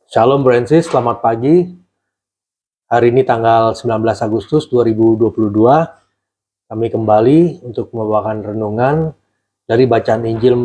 Shalom Brancis, selamat pagi. Hari ini tanggal 19 Agustus 2022. Kami kembali untuk membawakan renungan dari bacaan Injil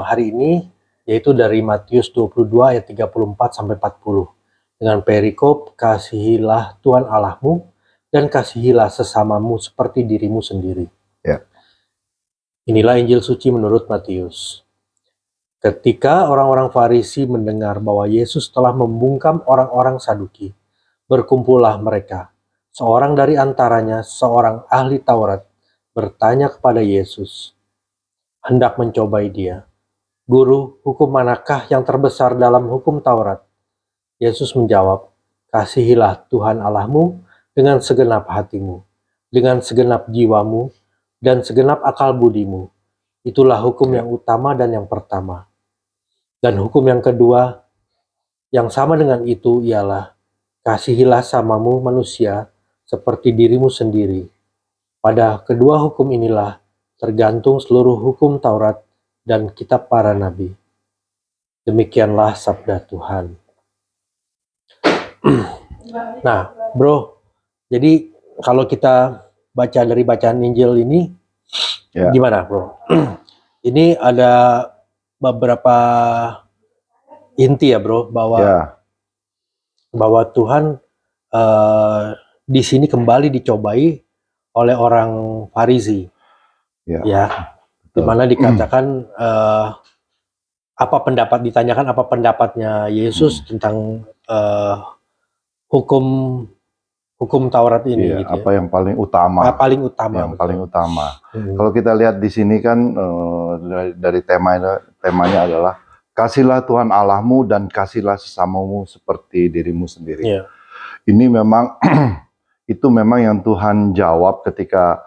hari ini, yaitu dari Matius 22 ayat 34 sampai 40. Dengan perikop, kasihilah Tuhan Allahmu dan kasihilah sesamamu seperti dirimu sendiri. Ya. Inilah Injil suci menurut Matius. Ketika orang-orang Farisi mendengar bahwa Yesus telah membungkam orang-orang Saduki, berkumpullah mereka. Seorang dari antaranya, seorang ahli Taurat, bertanya kepada Yesus, hendak mencobai dia. Guru, hukum manakah yang terbesar dalam hukum Taurat? Yesus menjawab, kasihilah Tuhan Allahmu dengan segenap hatimu, dengan segenap jiwamu, dan segenap akal budimu. Itulah hukum yang utama dan yang pertama. Dan hukum yang kedua, yang sama dengan itu ialah, kasihilah samamu manusia seperti dirimu sendiri. Pada kedua hukum inilah tergantung seluruh hukum Taurat dan kitab para nabi. Demikianlah sabda Tuhan. Nah, bro, jadi kalau kita baca dari bacaan Injil ini, gimana, bro? Ini ada beberapa inti ya, bro, bahwa Tuhan di sini kembali dicobai oleh orang Farisi, ya, dimana dikatakan ditanyakan apa pendapatnya Yesus tentang hukum Taurat ini, gitu apa yang paling utama? Paling utama. Yang paling utama. Kalau kita lihat di sini kan dari temanya adalah kasihlah Tuhan Allahmu dan kasihlah sesamamu seperti dirimu sendiri. Ini memang itu memang yang Tuhan jawab ketika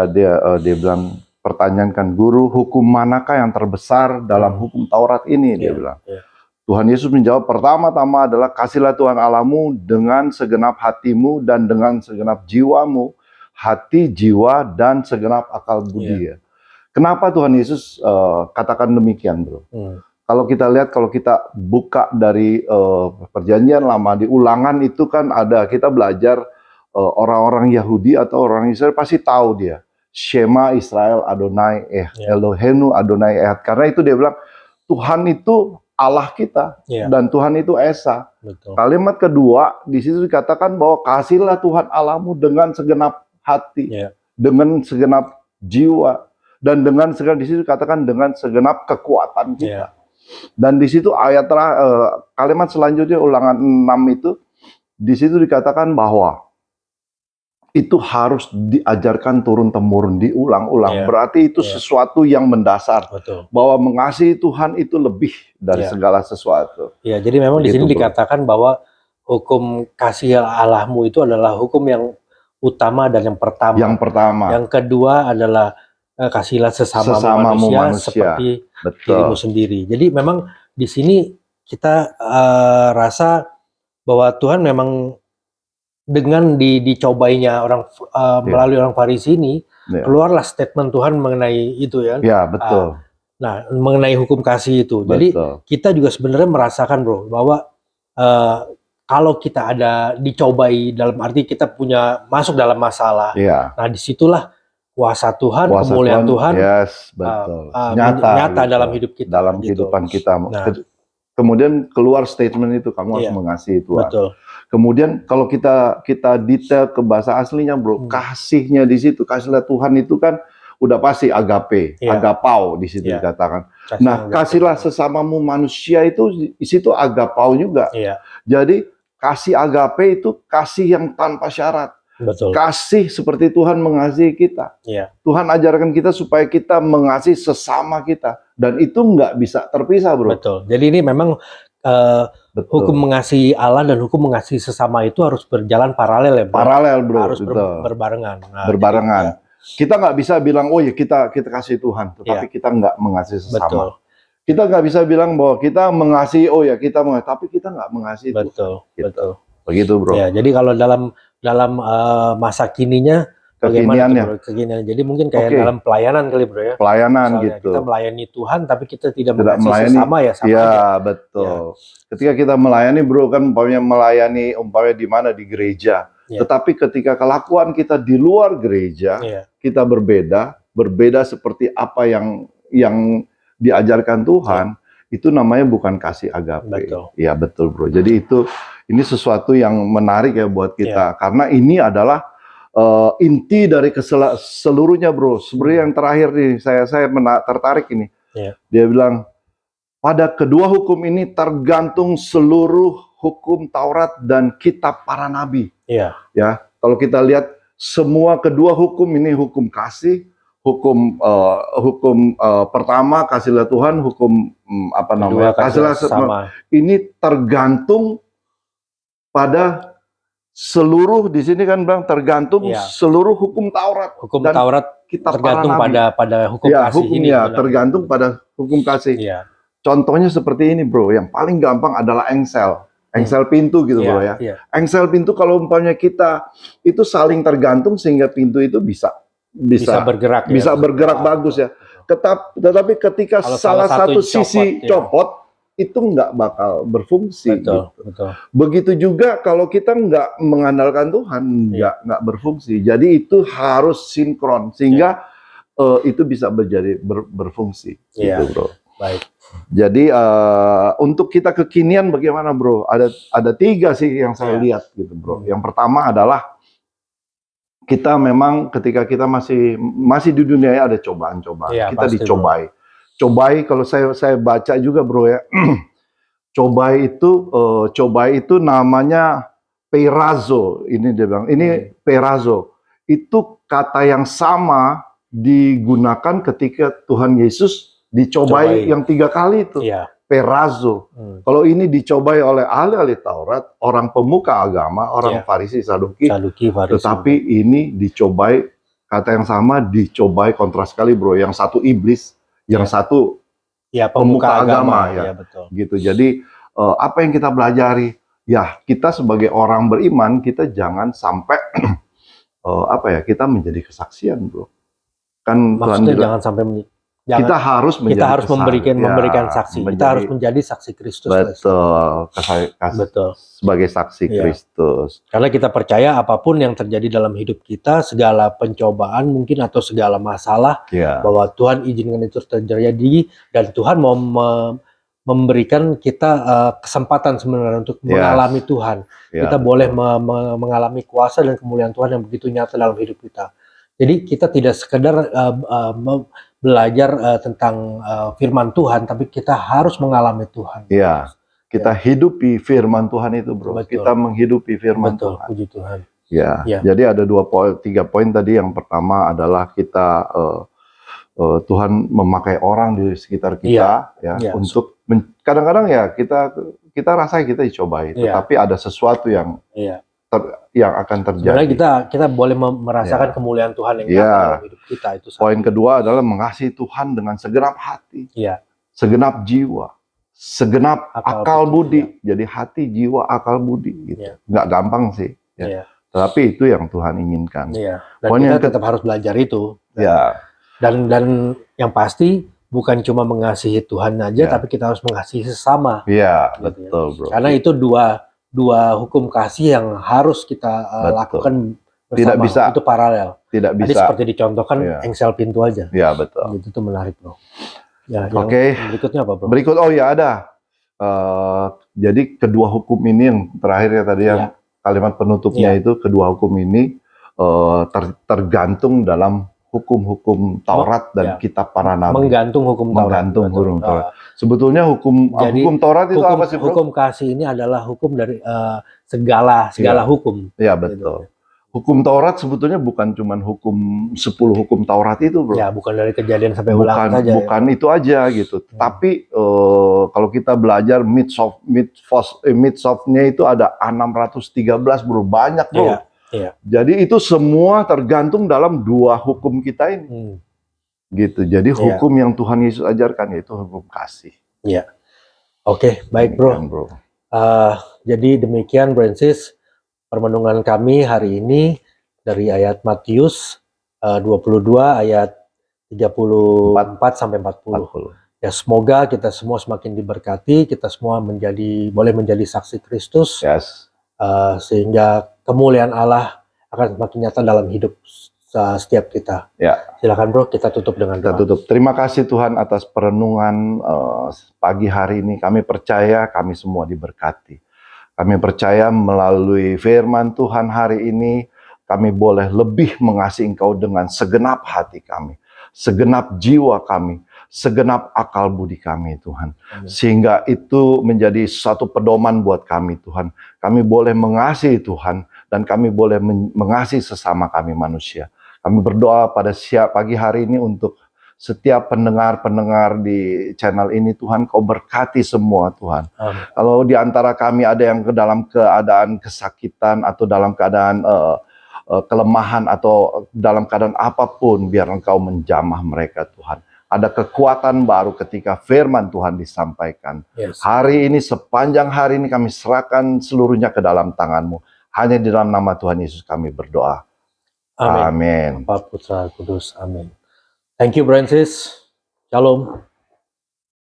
dia bilang, pertanyakan guru, hukum manakah yang terbesar dalam hukum Taurat ini, dia bilang. Tuhan Yesus menjawab, pertama-tama adalah kasihlah Tuhan Allahmu dengan segenap hatimu dan dengan segenap jiwamu, hati, jiwa, dan segenap akal budi. Kenapa Tuhan Yesus katakan demikian, bro? Kalau kita lihat, kalau kita buka dari perjanjian lama, di Ulangan itu kan ada, kita belajar orang-orang Yahudi atau orang Israel pasti tahu dia. Shema Israel Adonai Elohenu Adonai Ehad. Karena itu dia bilang, Tuhan itu Allah kita, dan Tuhan itu Esa. Betul. Kalimat kedua, di situ dikatakan bahwa kasihlah Tuhan Allahmu dengan segenap hati, dengan segenap jiwa, dan dengan segenap, di situ dikatakan dengan segenap kekuatan kita. Dan di situ kalimat selanjutnya Ulangan 6 itu, di situ dikatakan bahwa itu harus diajarkan turun-temurun, diulang-ulang. Berarti itu sesuatu yang mendasar. Betul. Bahwa mengasihi Tuhan itu lebih dari segala sesuatu. Ya, jadi memang di sini dikatakan bahwa hukum kasih Allahmu itu adalah hukum yang utama dan yang pertama. Yang pertama. Yang kedua adalah kasihlah sesama manusia seperti dirimu sendiri. Jadi memang di sini kita rasa bahwa Tuhan memang dengan dicobainya melalui orang Farisi ini, keluarlah statement Tuhan mengenai itu, ya. Ya, betul. Nah, mengenai hukum kasih itu. Jadi kita juga sebenarnya merasakan, bro, bahwa kalau kita ada dicobai, dalam arti kita masuk dalam masalah. Nah, disitulah kuasa Tuhan, kemuliaan Tuhan, nyata dalam hidup kita, dalam kehidupan kita. Kemudian keluar statement itu, kamu harus mengasihi Tuhan. Betul. Kemudian kalau kita detail ke bahasa aslinya, bro, kasihnya di situ, kasihlah Tuhan itu kan udah pasti agape, agapau di situ dikatakan. Nah, kasihlah sesamamu manusia itu di situ agapau juga. Jadi kasih agape itu kasih yang tanpa syarat. Betul. Kasih seperti Tuhan mengasihi kita. Tuhan ajarkan kita supaya kita mengasihi sesama kita, dan itu nggak bisa terpisah, bro. Betul. Jadi ini memang hukum mengasihi Allah dan hukum mengasihi sesama itu harus berjalan paralel, ya, bro. Paralel, bro. Harus berbarengan. Berbarengan. Kita nggak bisa bilang, oh ya kita kasih Tuhan, tetapi kita nggak mengasihi sesama. Betul. Kita nggak bisa bilang bahwa kita mengasihi, oh ya kita mengasihi, tapi kita nggak mengasihi Tuhan. Betul. Begitu, bro. Ya, jadi kalau dalam masa kininya Bagaimana tuh, bro, kekinian? Jadi mungkin kayak dalam pelayanan kali, bro, ya. Pelayanan misalnya gitu. Kita melayani Tuhan tapi kita tidak Tidak mengasihi melayani, sesama, ya sama ya, aja. betul. Ketika kita melayani, bro, kan umpamanya melayani di mana, di gereja. Tetapi ketika kelakuan kita di luar gereja, kita berbeda seperti apa yang diajarkan Tuhan, itu namanya bukan kasih agape. Betul. Ya, betul, bro. Jadi ini sesuatu yang menarik ya buat kita, karena ini adalah inti dari seluruhnya, bro. Sebenarnya yang terakhir nih, saya tertarik ini. Dia bilang, pada kedua hukum ini tergantung seluruh hukum Taurat dan kitab para nabi. Ya, kalau kita lihat semua kedua hukum ini, hukum kasih, hukum pertama kasihlah Tuhan, hukum kasihlah sama. Ini tergantung pada seluruh, di sini kan bang, tergantung seluruh hukum Taurat. Hukum dan Taurat kita tergantung pada hukum kasih ini. Tergantung pada hukum kasih. Contohnya seperti ini, bro. Yang paling gampang adalah engsel pintu gitu, bro ya. Engsel pintu, kalau umpamanya kita itu saling tergantung sehingga pintu itu bisa bergerak, bergerak bagus ya. Tetapi ketika salah satu sisi copot, itu nggak bakal berfungsi. Betul. Begitu juga kalau kita nggak mengandalkan Tuhan, nggak berfungsi. Jadi itu harus sinkron sehingga itu bisa berfungsi. Gitu, bro. Baik. Jadi untuk kita kekinian bagaimana, bro? Ada 3 sih yang saya lihat gitu, bro. Yang pertama adalah kita memang ketika kita masih di dunia ya, ada cobaan-cobaan. Kita pasti, dicobai. Bro. Cobai, kalau saya baca juga, bro ya, cobai itu namanya peirazo. Ini dia bilang, ini peirazo. Itu kata yang sama digunakan ketika Tuhan Yesus dicobai yang 3 kali itu. Peirazo. Kalau ini dicobai oleh ahli-ahli Taurat, orang pemuka agama, orang Farisi, Saduki, tetapi ini dicobai, kata yang sama dicobai, kontras sekali, bro. Yang satu iblis, yang satu pemuka agama ya. Betul. Gitu. Jadi apa yang kita pelajari? Ya, kita sebagai orang beriman, kita jangan sampai kita menjadi kesaksian, bro. Kan maksudnya jangan sampai kita harus memberikan saksi. Kita harus menjadi saksi Kristus. Betul. Sebagai saksi Kristus. Karena kita percaya apapun yang terjadi dalam hidup kita, segala pencobaan mungkin atau segala masalah, bahwa Tuhan izinkan itu terjadi, dan Tuhan mau memberikan kita kesempatan sebenarnya untuk mengalami Tuhan. Kita boleh mengalami kuasa dan kemuliaan Tuhan yang begitu nyata dalam hidup kita. Jadi kita tidak sekedar belajar tentang firman Tuhan, tapi kita harus mengalami Tuhan. Iya, kita hidupi firman Tuhan itu, bro. Betul. Kita menghidupi firman Tuhan. Puji Tuhan. Ya. Jadi ada 3 poin tadi. Yang pertama adalah kita Tuhan memakai orang di sekitar kita, untuk kadang-kadang kita rasa kita dicobai, tetapi ada sesuatu yang akan terjadi. Sebenarnya kita boleh merasakan kemuliaan Tuhan yang nyata dalam hidup kita. Itu poin kedua adalah mengasihi Tuhan dengan segenap hati, segenap jiwa, segenap akal budi. Jadi hati, jiwa, akal budi. Gitu. Nggak gampang sih. Tetapi itu yang Tuhan inginkan. Dan kita tetap harus belajar itu. Dan yang pasti bukan cuma mengasihi Tuhan aja, tapi kita harus mengasihi sesama. Iya, betul, bro. Karena itu dua hukum kasih yang harus kita lakukan bersama. Tidak bisa, itu paralel. Tidak bisa. Tadi seperti dicontohkan engsel pintu aja. Iya, betul. Itu menarik, bro. Ya, Oke. Berikutnya apa, bro? Ada. Jadi kedua hukum ini yang terakhir ya tadi, yang kalimat penutupnya itu, kedua hukum ini tergantung dalam hukum-hukum Taurat dan kitab para nabi. Menggantung hukum Taurat. Sebetulnya hukum Taurat itu apa sih, bro? Hukum kasih ini adalah hukum dari segala hukum. Iya, betul. Hukum Taurat sebetulnya bukan cuma 10 hukum Taurat itu, bro. Ya, bukan dari Kejadian sampai Ulangan saja. Bukan itu aja gitu. Tapi kalau kita belajar mitzvot-nya itu ada 613, bro. Banyak, bro. Jadi itu semua tergantung dalam 2 hukum kita ini. Gitu. Jadi hukum yang Tuhan Yesus ajarkan yaitu hukum kasih. Iya. Oke, baik, bro. Jadi demikian, Francis, permenungan kami hari ini dari ayat Matius 22 ayat 34 sampai 40. 40. Ya, semoga kita semua semakin diberkati, kita semua boleh menjadi saksi Kristus, Yes. sehingga kemuliaan Allah akan semakin nyata dalam hidup setiap kita. Ya. Silakan bro, kita tutup dengan doa. Kita tutup. Terima kasih Tuhan atas perenungan pagi hari ini. Kami percaya kami semua diberkati. Kami percaya melalui firman Tuhan hari ini, kami boleh lebih mengasihi Engkau dengan segenap hati kami, segenap jiwa kami, segenap akal budi kami, Tuhan. Amin. Sehingga itu menjadi satu pedoman buat kami, Tuhan. Kami boleh mengasihi Tuhan, dan kami boleh mengasihi sesama kami manusia. Kami berdoa pada pagi hari ini untuk setiap pendengar-pendengar di channel ini, Tuhan, Kau berkati semua, Tuhan. Amin. Kalau di antara kami ada yang dalam keadaan kesakitan atau dalam keadaan kelemahan atau dalam keadaan apapun, biar Engkau menjamah mereka, Tuhan. Ada kekuatan baru ketika firman Tuhan disampaikan. Yes. Hari ini, sepanjang hari ini kami serahkan seluruhnya ke dalam tangan-Mu. Hanya di dalam nama Tuhan Yesus kami berdoa. Amin. Amin. Bapa, Putra, Kudus. Amin. Thank you, Francis. Shalom.